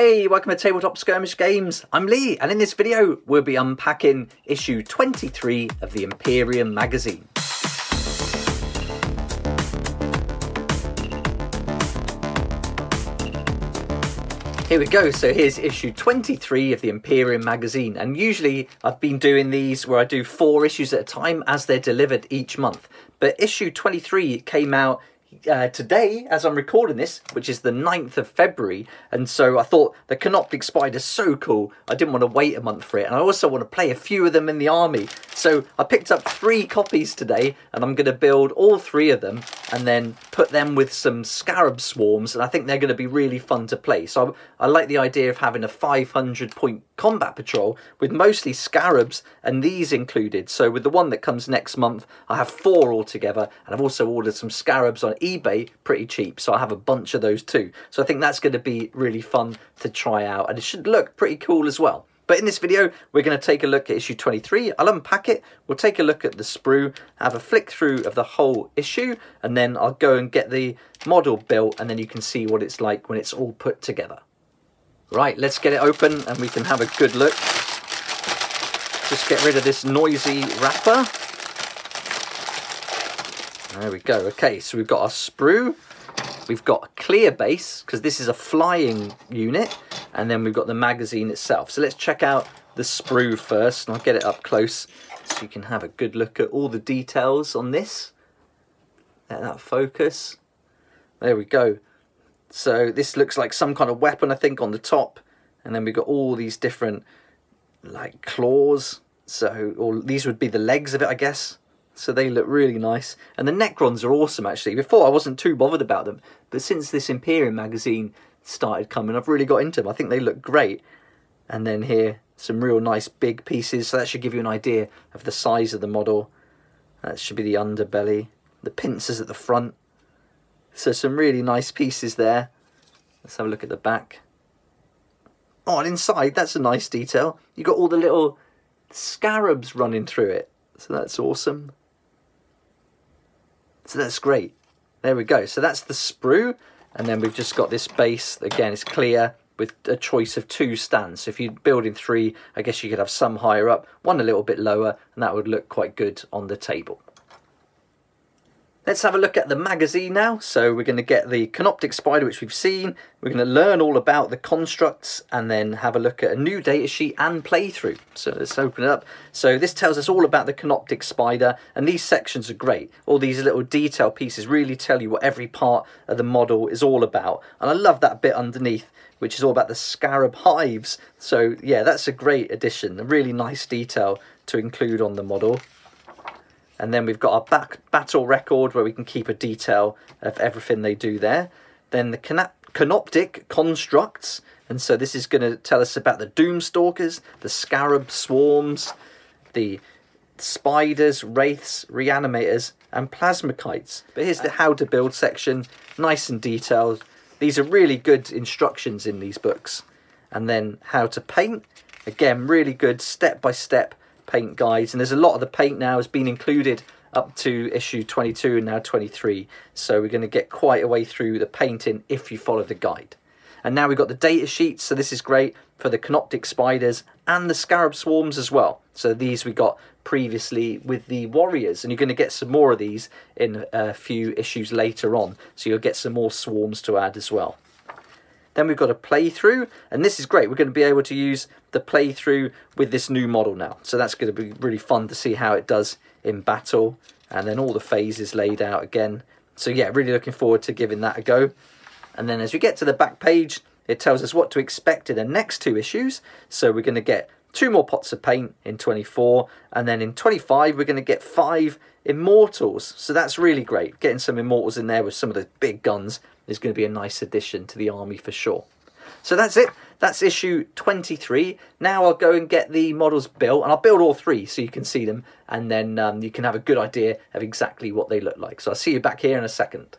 Hey, welcome to Tabletop Skirmish Games. I'm Lee, and in this video we'll be unpacking issue 23 of the Imperium magazine. Here we go, so here's issue 23 of the Imperium magazine, and usually I've been doing these where I do 4 issues at a time as they're delivered each month. But issue 23 came out today as I'm recording this, which is the 9th of February, and so I thought the Canoptek Spyder's so cool I didn't want to wait a month for it, and I also want to play a few of them in the army. So I picked up 3 copies today, and I'm going to build all 3 of them and then put them with some scarab swarms, and I think they're going to be really fun to play. So I like the idea of having a 500 point combat patrol with mostly scarabs and these included. So with the one that comes next month I have 4 altogether, and I've also ordered some scarabs on eBay pretty cheap, so I have a bunch of those too. So I think that's going to be really fun to try out, and it should look pretty cool as well. But in this video we're going to take a look at issue 23. I'll unpack it, we'll take a look at the sprue, have a flick through of the whole issue, and then I'll go and get the model built, and then you can see what it's like when it's all put together. Right, let's get it open and we can have a good look. Just get rid of this noisy wrapper. There we go. Okay, so we've got our sprue, we've got a clear base, because this is a flying unit, and then we've got the magazine itself. So let's check out the sprue first, and I'll get it up close so you can have a good look at all the details on this. Let that focus. There we go. So this looks like some kind of weapon, I think, on the top, and then we've got all these different like claws. So, or these would be the legs of it, I guess. So they look really nice, and the Necrons are awesome actually. Before I wasn't too bothered about them, but since this Imperium magazine started coming, I've really got into them. I think they look great. And then here, some real nice big pieces, so that should give you an idea of the size of the model. That should be the underbelly, the pincers at the front. So some really nice pieces there. Let's have a look at the back. Oh, and inside, that's a nice detail. You've got all the little scarabs running through it, so that's awesome. So that's great. There we go. So that's the sprue, and then we've just got this base. Again, it's clear with a choice of 2 stands. So if you're building 3, I guess you could have some higher up, one a little bit lower, and that would look quite good on the table. Let's have a look at the magazine now. So we're going to get the Canoptek Spyder, which we've seen. We're going to learn all about the constructs and then have a look at a new datasheet and playthrough. So let's open it up. So this tells us all about the Canoptek Spyder, and these sections are great. All these little detail pieces really tell you what every part of the model is all about. And I love that bit underneath, which is all about the scarab hives. So yeah, that's a great addition, a really nice detail to include on the model. And then we've got our battle record where we can keep a detail of everything they do there. Then the Canoptek constructs, and so this is going to tell us about the Doomstalkers, the Scarab Swarms, the Spiders, Wraiths, Reanimators, and Plasmakites. But here's the how to build section, nice and detailed. These are really good instructions in these books. And then how to paint, again, really good step-by-step paint guides, and there's a lot of the paint now has been included up to issue 22 and now 23, so we're going to get quite a way through the painting if you follow the guide. And now we've got the data sheets, so this is great for the Canoptek Spyders and the Scarab Swarms as well. So these we got previously with the Warriors, and you're going to get some more of these in a few issues later on, so you'll get some more swarms to add as well. Then we've got a playthrough, and this is great. We're going to be able to use the playthrough with this new model now. So that's going to be really fun to see how it does in battle, and then all the phases laid out again. So yeah, really looking forward to giving that a go. And then as we get to the back page, it tells us what to expect in the next 2 issues. So we're going to get 2 more pots of paint in 24, and then in 25 we're going to get 5 Immortals. So that's really great. Getting some Immortals in there with some of the big guns is going to be a nice addition to the army for sure. So that's it. That's issue 23. Now I'll go and get the models built, and I'll build all 3 so you can see them, and then you can have a good idea of exactly what they look like. So I'll see you back here in a second.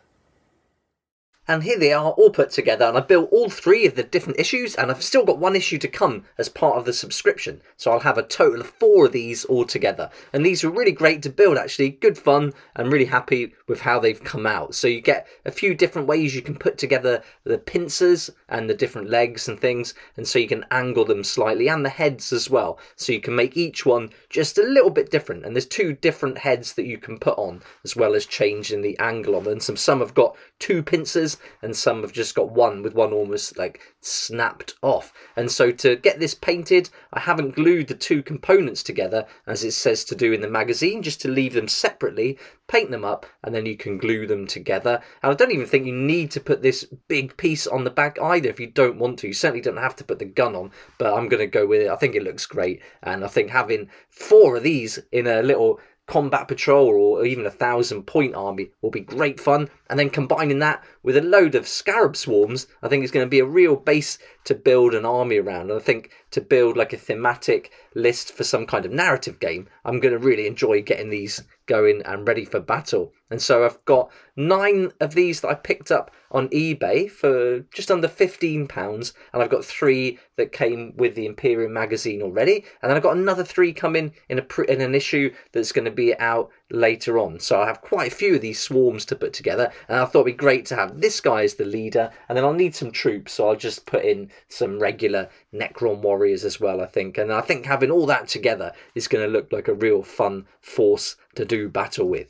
And here they are all put together, and I built all 3 of the different issues, and I've still got 1 issue to come as part of the subscription. So I'll have a total of 4 of these all together. And these were really great to build, actually. Good fun. I'm really happy with how they've come out. So you get a few different ways you can put together the pincers and the different legs and things. And so you can angle them slightly, and the heads as well. So you can make each one just a little bit different. And there's 2 different heads that you can put on, as well as changing the angle on them. Some have got 2 pincers, and some have just got 1 with 1 almost like snapped off. And so to get this painted, I haven't glued the 2 components together as it says to do in the magazine, just to leave them separately, paint them up, and then you can glue them together. And I don't even think you need to put this big piece on the back either if you don't want to. You certainly don't have to put the gun on, but I'm going to go with it. I think it looks great, and I think having 4 of these in a little combat patrol or even 1,000-point army will be great fun. And then combining that with a load of scarab swarms, I think it's going to be a real base to build an army around. And I think to build like a thematic list for some kind of narrative game, I'm going to really enjoy getting these going and ready for battle. And so I've got 9 of these that I picked up on eBay for just under £15, and I've got 3 that came with the Imperium magazine already, and then I've got another 3 coming in an issue that's going to be out later on. So I have quite a few of these swarms to put together, and I thought it'd be great to have this guy as the leader, and then I'll need some troops, so I'll just put in some regular Necron warriors as well, I think. And I think having all that together is going to look like a real fun force to do battle with.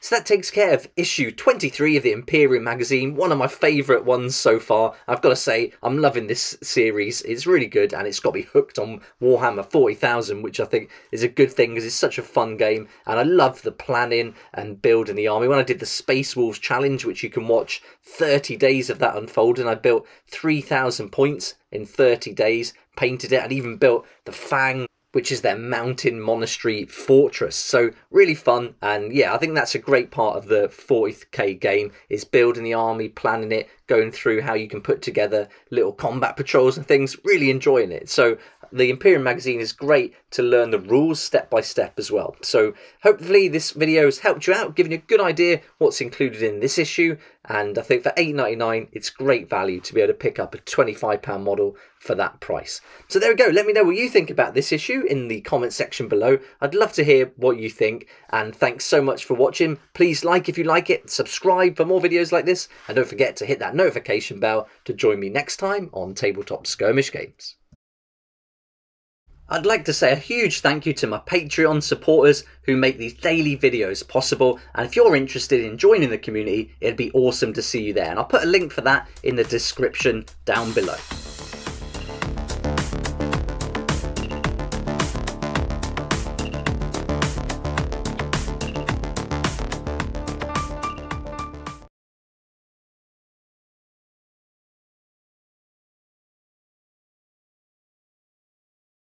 So that takes care of issue 23 of the Imperium magazine, one of my favourite ones so far. I've got to say, I'm loving this series. It's really good, and it's got me hooked on Warhammer 40,000, which I think is a good thing because it's such a fun game, and I love the planning and building the army. When I did the Space Wolves challenge, which you can watch 30 days of that unfold, and I built 3,000 points in 30 days, painted it, and even built the Fang, which is their mountain monastery fortress. So really fun, and yeah, I think that's a great part of the 40k game, is building the army, planning it, going through how you can put together little combat patrols and things, really enjoying it. So the Imperium magazine is great to learn the rules step by step as well. So hopefully this video has helped you out, giving you a good idea what's included in this issue. And I think for £8.99, it's great value to be able to pick up a £25 model for that price. So there we go. Let me know what you think about this issue in the comment section below. I'd love to hear what you think. And thanks so much for watching. Please like if you like it, subscribe for more videos like this, and don't forget to hit that notification bell to join me next time on Tabletop Skirmish Games. I'd like to say a huge thank you to my Patreon supporters who make these daily videos possible, and if you're interested in joining the community, it'd be awesome to see you there, and I'll put a link for that in the description down below.